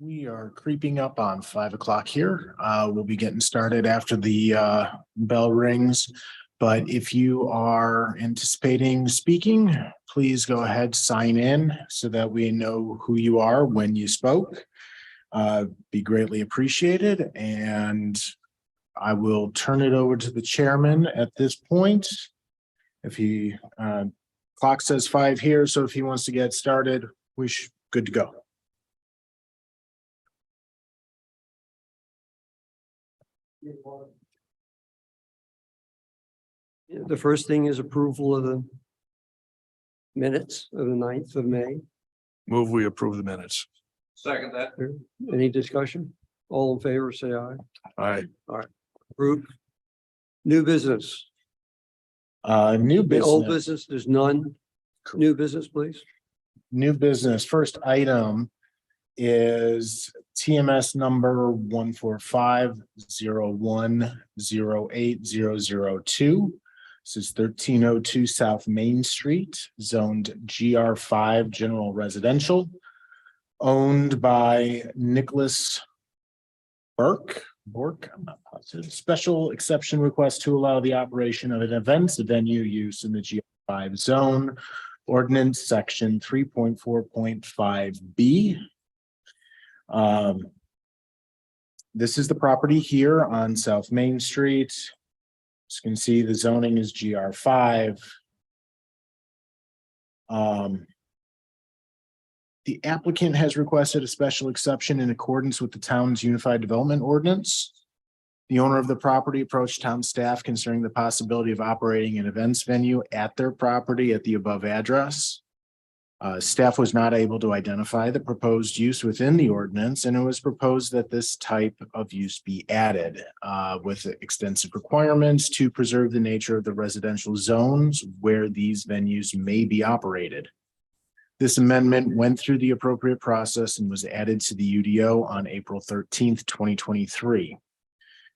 We are creeping up on 5 o'clock here. We'll be getting started after the bell rings. But if you are anticipating speaking, please go ahead, sign in so that we know who you are when you spoke. Be greatly appreciated. And I will turn it over to the chairman at this point. If he clock says 5 here, so if he wants to get started, we should good to go. The first thing is approval of the minutes of the 9th of May. Move we approve the minutes. Second that. Any discussion? All in favor, say aye. Aye. Approved. New business. New The old business. business, there's none. New business, please. New business. First item is TMS number 14501080002. This is 1302 South Main Street, zoned GR5 General Residential, owned by Nicholas Bork, I'm not positive. Special exception request to allow the operation of an events venue use in the GR5 zone. Ordinance section 3.4.5B. This is the property here on South Main Street. As you can see, the zoning is GR5. The applicant has requested a special exception in accordance with the town's Unified Development Ordinance. The owner of the property approached town staff concerning the possibility of operating an events venue at their property at the above address. Staff was not able to identify the proposed use within the ordinance, and it was proposed that this type of use be added with extensive requirements to preserve the nature of the residential zones where these venues may be operated. This amendment went through the appropriate process and was added to the UDO on April 13th, 2023.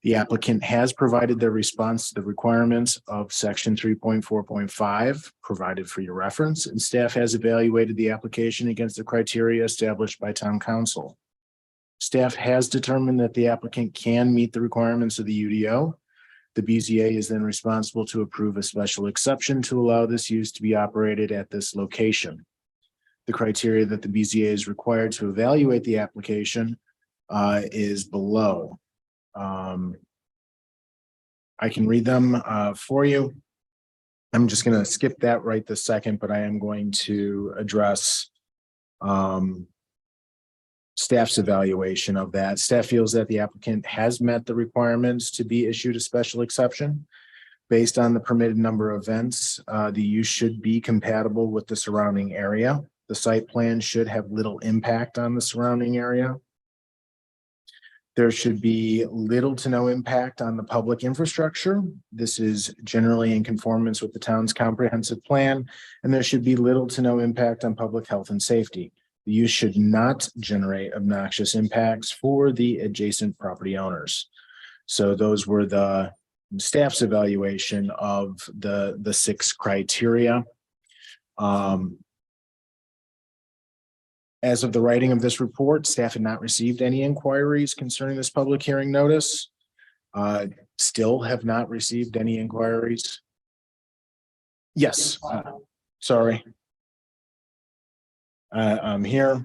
The applicant has provided their response to the requirements of section 3.4.5 provided for your reference, and staff has evaluated the application against the criteria established by town council. Staff has determined that the applicant can meet the requirements of the UDO. The BZA is then responsible to approve a special exception to allow this use to be operated at this location. The criteria that the BZA is required to evaluate the application is below. I can read them for you. I'm just going to skip that right this second, but I am going to address staff's evaluation of that. Staff feels that the applicant has met the requirements to be issued a special exception. Based on the permitted number of events, the use should be compatible with the surrounding area. The site plan should have little impact on the surrounding area. There should be little to no impact on the public infrastructure. This is generally in conformance with the town's comprehensive plan, and there should be little to no impact on public health and safety. The use should not generate obnoxious impacts for the adjacent property owners. So those were the staff's evaluation of the 6 criteria. As of the writing of this report, staff had not received any inquiries concerning this public hearing notice. Still have not received any inquiries. Yes, sorry. I'm here.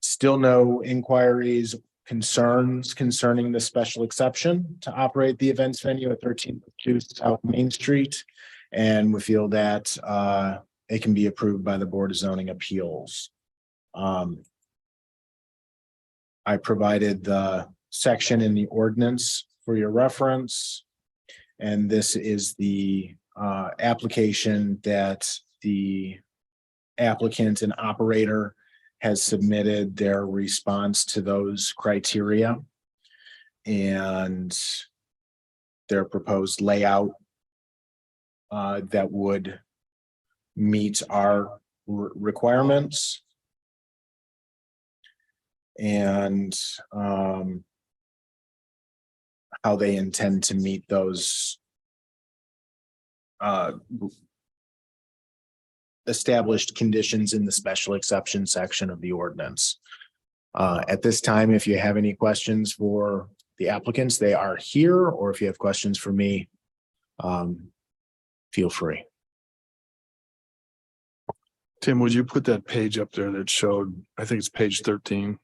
Still no inquiries, concerns concerning the special exception to operate the events venue at 1302 South Main Street. And we feel that it can be approved by the Board of Zoning Appeals. I provided the section in the ordinance for your reference. And this is the application that the applicant and operator has submitted their response to those criteria and their proposed layout that would meet our requirements. And how they intend to meet those established conditions in the special exception section of the ordinance. At this time, if you have any questions for the applicants, they are here, or if you have questions for me, feel free. Tim, would you put that page up there that showed, I think it's page 13.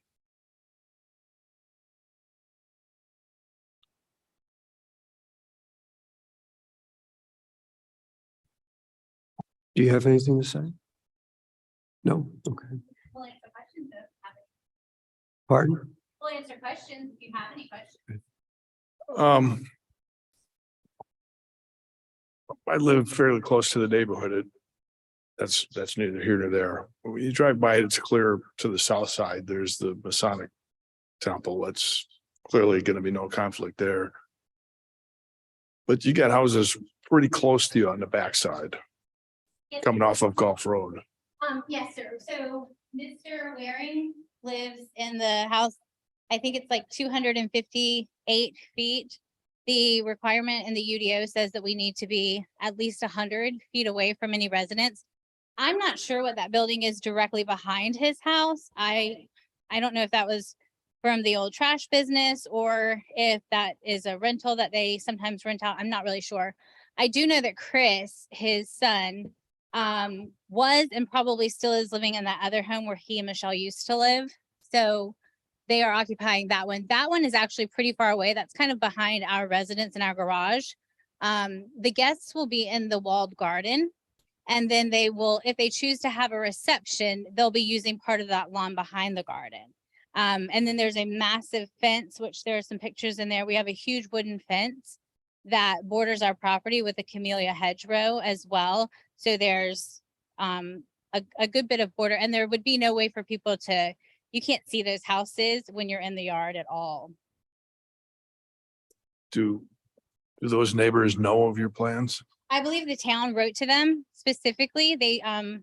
Do you have anything to say? No, okay. We'll answer questions if you have any. Pardon? We'll answer questions if you have any questions. I live fairly close to the neighborhood. That's neither here nor there. When you drive by it, it's clear to the south side. There's the Masonic temple. That's clearly going to be no conflict there. But you got houses pretty close to you on the backside Yes, coming off of Gulf Road. yes, sir. So Mr. Waring lives in the house. I think it's like 258 feet. The requirement in the UDO says that we need to be at least 100 feet away from any residence. I'm not sure what that building is directly behind his house. I don't know if that was from the old trash business or if that is a rental that they sometimes rent out. I'm not really sure. I do know that Chris, his son, was and probably still is living in that other home where he and Michelle used to live. So they are occupying that one. That one is actually pretty far away. That's kind of behind our residence and our garage. The guests will be in the walled garden. And then they will, if they choose to have a reception, they'll be using part of that lawn behind the garden. And then there's a massive fence, which there are some pictures in there. We have a huge wooden fence that borders our property with a camellia hedgerow as well. So there's a good bit of border, and there would be no way for people to, you can't see those houses when you're in the yard at all. Do those neighbors know of your plans? I believe the town wrote to them specifically. They, do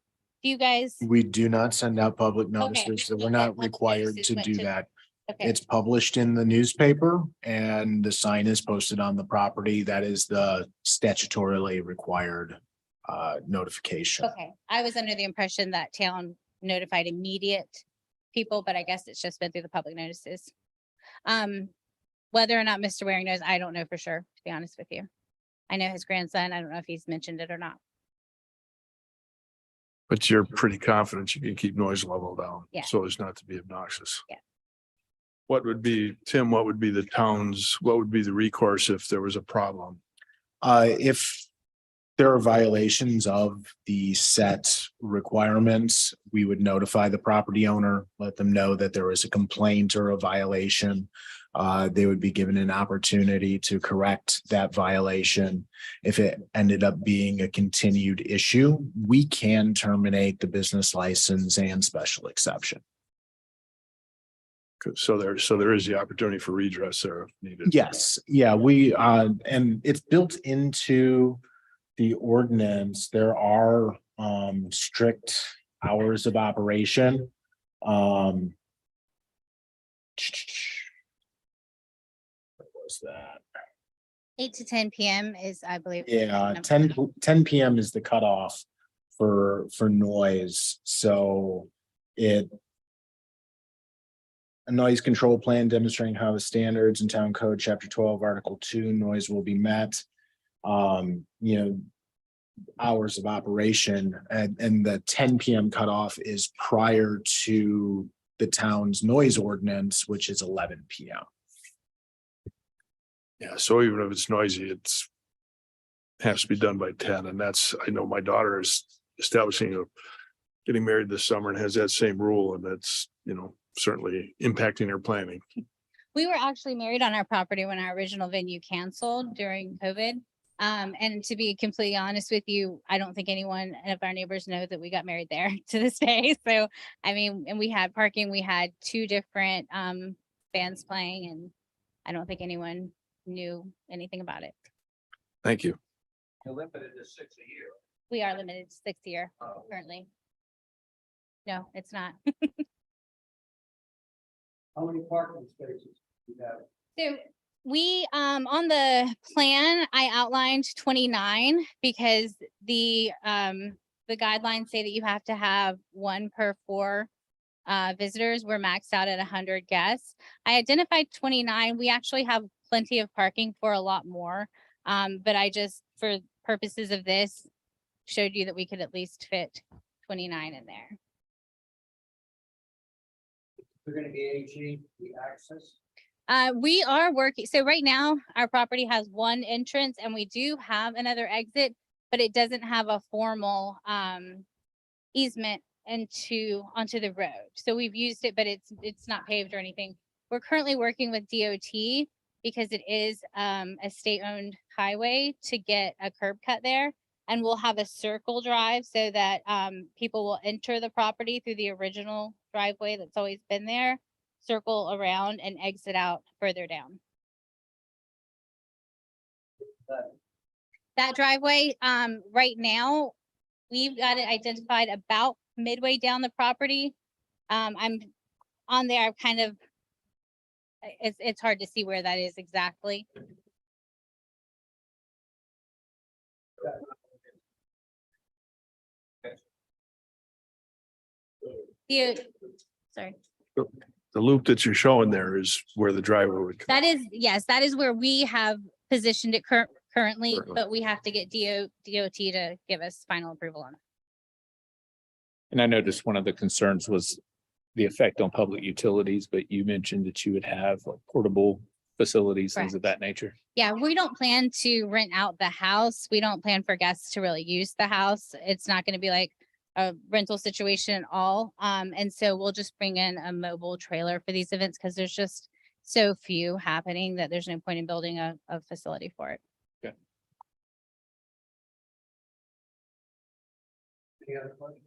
you guys? We do not send out public notices, so Okay. we're not Public required notices to went do to- that. Okay, It's published in the newspaper and the sign is posted on the property. That is the statutorily required notification. okay. I was under the impression that town notified immediate people, but I guess it's just been through the public notices. Whether or not Mr. Waring knows, I don't know for sure, to be honest with you. I know his grandson. I don't know if he's mentioned it or not. But you're pretty confident you can keep noise level down. Yeah. So as not to be obnoxious. Yeah. What would be, Tim, what would be the recourse if there was a problem? If there are violations of the set requirements, we would notify the property owner, let them know that there was a complaint or a violation. They would be given an opportunity to correct that violation. If it ended up being a continued issue, we can terminate the business license and special exception. So there is the opportunity for redress there if needed. Yes, yeah, we, and it's built into the ordinance. There are, strict hours of operation. What was that? 8 to 10 PM is, I believe. Yeah, number. 10 PM is the cutoff for noise, so a noise control plan demonstrating how the standards in town code, chapter 12, article 2, noise will be met. Hours of operation and the 10 PM cutoff is prior to the town's noise ordinance, which is 11 PM. Yeah, so even if it's noisy, it's has to be done by 10. And that's, I know my daughter is getting married this summer and has that same rule, and that's, certainly impacting her planning. We were actually married on our property when our original venue canceled during COVID. And to be completely honest with you, I don't think anyone of our neighbors know that we got married there to this day. So, I mean, and we had parking, we had 2 different bands playing, and I don't think anyone knew anything about it. Thank you. You're limited to 6 a year. We are limited to 6 a year currently. No, it's not. How many parking spaces do you have? So we, on the plan, I outlined 29 because the guidelines say that you have to have 1 per 4 visitors. We're maxed out at 100 guests. I identified 29. We actually have plenty of parking for a lot more. But I just, for purposes of this, showed you that we could at least fit 29 in there. They're gonna be AG, the access. We are working, so right now, our property has 1 entrance and we do have another exit, but it doesn't have a formal easement onto the road. So we've used it, but it's not paved or anything. We're currently working with DOT because it is a state-owned highway to get a curb cut there. And we'll have a circle drive so that people will enter the property through the original driveway that's always been there, circle around and exit out further down. That driveway, right now, we've got it identified about midway down the property. I'm on there, I've kind of, it's hard to see where that is exactly. Sorry. The loop that you're showing there is where the driveway would come. That is, yes, that is where we have positioned it currently, Currently. but we have to get DOT to give us final approval on it. And I noticed one of the concerns was the effect on public utilities, but you mentioned that you would have like portable facilities, things of that nature. Yeah, we don't plan to rent out the house. We don't plan for guests to really use the house. It's not going to be like a rental situation at all. And so we'll just bring in a mobile trailer for these events because there's just so few happening that there's no point in building a facility for it. Any other questions?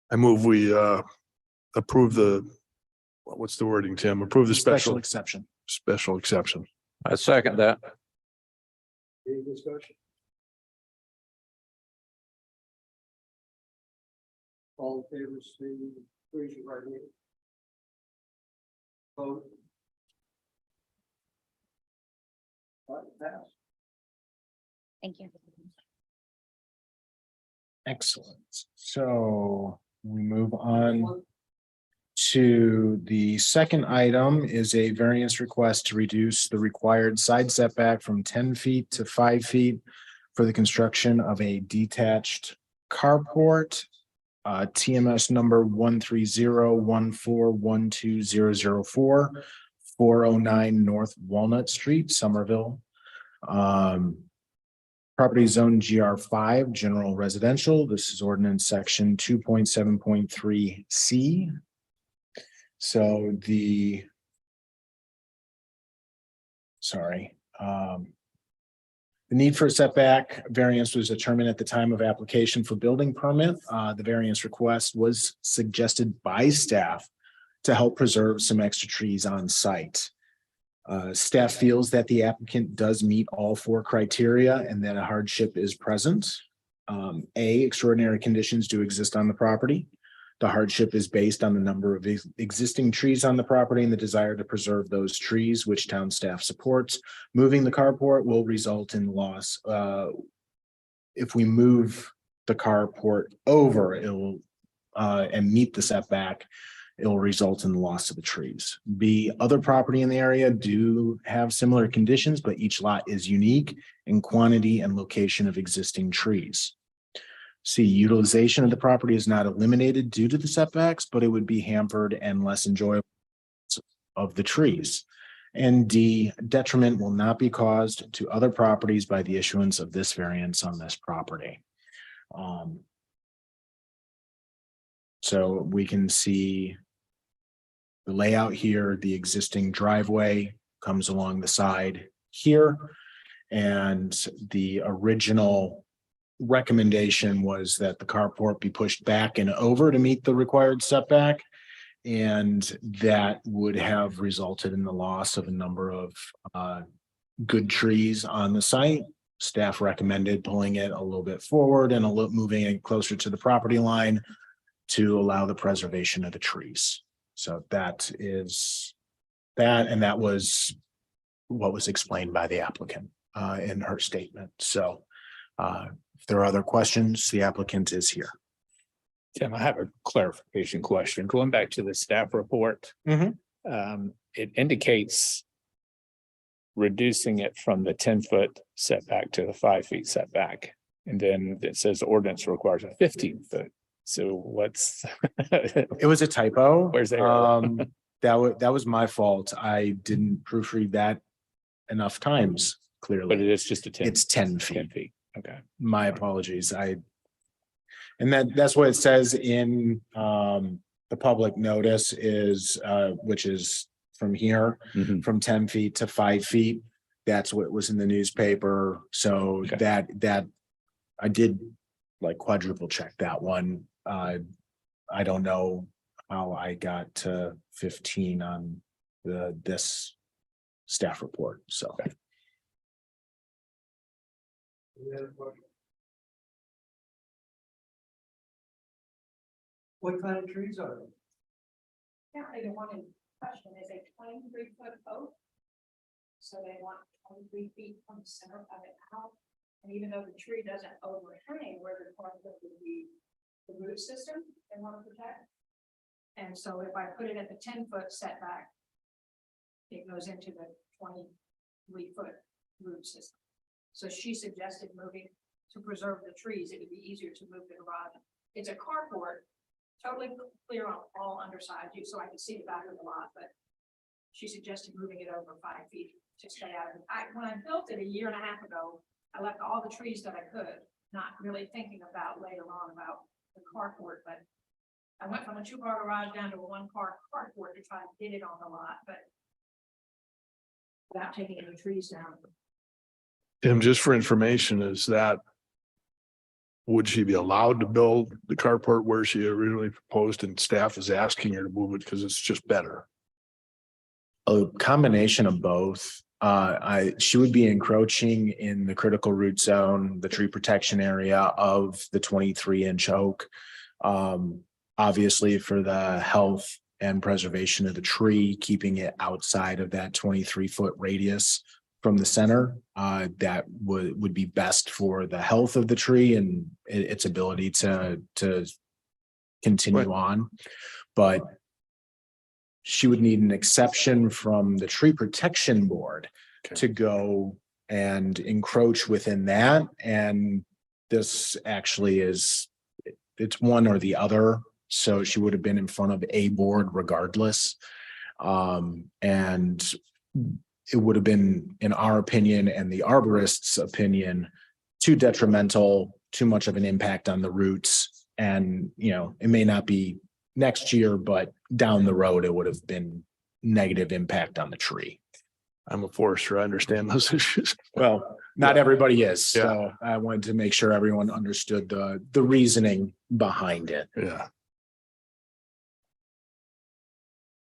I move we approve what's the wording, Tim? Approve the Special exception. special exception. I second that. Any discussion? All in favor, say, raise your right hand. Vote. All right, pass. Thank you. Excellent. So we move on to the second item is a variance request to reduce the required side setback from 10 feet to 5 feet for the construction of a detached carport. TMS number 13014120004, 409 North Walnut Street, Somerville. Property zone GR5, general residential. This is ordinance section 2.7.3C. So the need for a setback variance was determined at the time of application for building permit. The variance request was suggested by staff to help preserve some extra trees on site. Staff feels that the applicant does meet all 4 criteria and that a hardship is present. Extraordinary conditions do exist on the property. The hardship is based on the number of existing trees on the property and the desire to preserve those trees, which town staff supports. Moving the carport will result in loss. If we move the carport over, it'll and meet the setback, it will result in the loss of the trees. Other property in the area do have similar conditions, but each lot is unique in quantity and location of existing trees. C, utilization of the property is not eliminated due to the setbacks, but it would be hampered and less enjoyable of the trees. And D, detriment will not be caused to other properties by the issuance of this variance on this property. So we can see the layout here. The existing driveway comes along the side here. And the original recommendation was that the carport be pushed back and over to meet the required setback. And that would have resulted in the loss of a number of good trees on the site. Staff recommended pulling it a little bit forward and moving it closer to the property line to allow the preservation of the trees. So that is that, and that was what was explained by the applicant in her statement. So if there are other questions, the applicant is here. Tim, I have a clarification question. Going back to the staff report. It indicates reducing it from the 10-foot setback to the 5 feet setback. And then it says ordinance requires a 15-foot. So what's? It was a typo. Where's the error? That was my fault. I didn't proofread that enough times, But clearly. it is just a 10. It's 10 10 feet. feet. Okay. My apologies. And that's what it says in the public notice is which is from here, Mhm. from 10 feet to 5 feet. That's what was in the newspaper. So Okay. that I did like quadruple check that one. I don't know how I got to 15 on this staff report. So What kind of trees are they? Apparently the one in question is a 23-foot oak. So they want 23 feet from the center of it out. And even though the tree doesn't overhang where the part of the root system they want to protect. And so if I put it at the 10-foot setback, it goes into the 23-foot root system. So she suggested moving to preserve the trees. It would be easier to move the garage. It's a carport, totally clear on all undersides, so I could see the back of the lot, but she suggested moving it over 5 feet to stay out of it. When I built it a year and a half ago, I left all the trees that I could, not really thinking about later on about the carport, but I went from a 2-car garage down to a 1-car carport to try to get it on the lot, but without taking any trees down. Tim, just for information, would she be allowed to build the carport where she originally proposed and staff is asking her to move it because it's just better? a combination of both. She would be encroaching in the critical root zone, the tree protection area of the 23-inch oak. Obviously for the health and preservation of the tree, keeping it outside of that 23-foot radius from the center, that would be best for the health of the tree and its ability to continue on. But she would need an exception from the tree protection board to go and encroach within that. And this actually it's one or the other. So she would have been in front of a board regardless. And it would have been, in our opinion and the arborist's opinion, too detrimental, too much of an impact on the roots. And, it may not be next year, but down the road, it would have been negative impact on the tree. I'm a forester. I understand those issues. Well, not everybody is. So I wanted to make sure everyone understood the reasoning behind it. Yeah.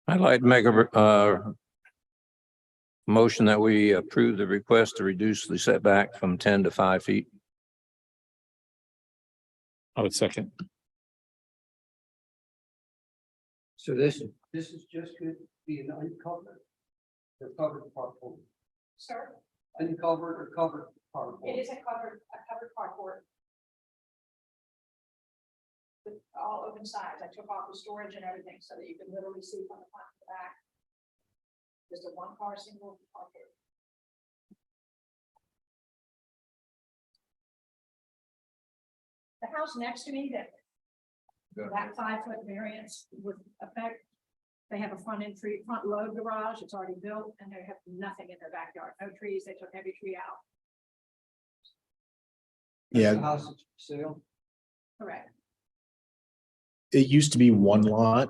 I'd like to make a motion that we approve the request to reduce the setback from 10 to 5 feet. I would second. So this is just going to be an uncovered or covered carport, Sir, uncovered or covered carport. it is a covered carport. With all open sides. I took off the storage and everything so that you could literally see from the front to the back. Just a 1-car single carport. The house next to me that 5-foot variance would affect. They have a front load garage. It's already built and they have nothing in their backyard. No trees. They took every tree out. Yeah. The house is for sale. Correct. It used to be one lot.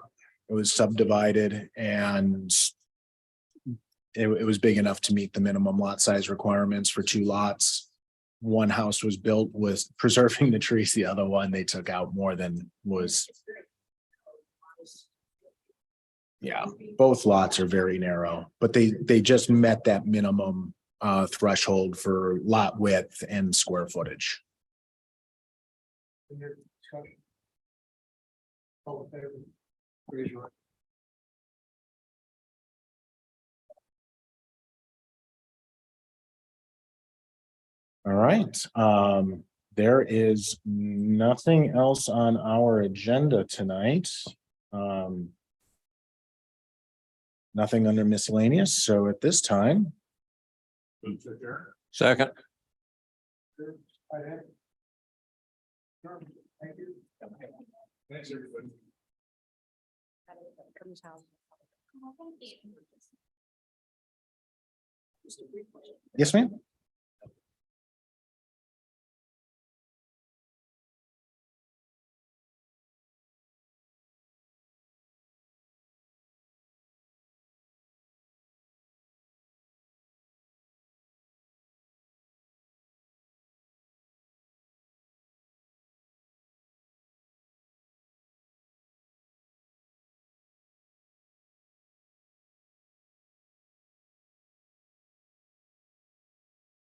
It was subdivided and it was big enough to meet the minimum lot size requirements for 2 lots. One house was built with preserving the trees. The other one, they took out more than was. Yeah, both lots are very narrow, but they just met that minimum threshold for lot width and square footage. All right, there is nothing else on our agenda tonight. Um. Nothing under miscellaneous, so at this time. Second. Thanks, everybody. Oh, thank you. Yes, ma'am.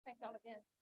Thank y'all again.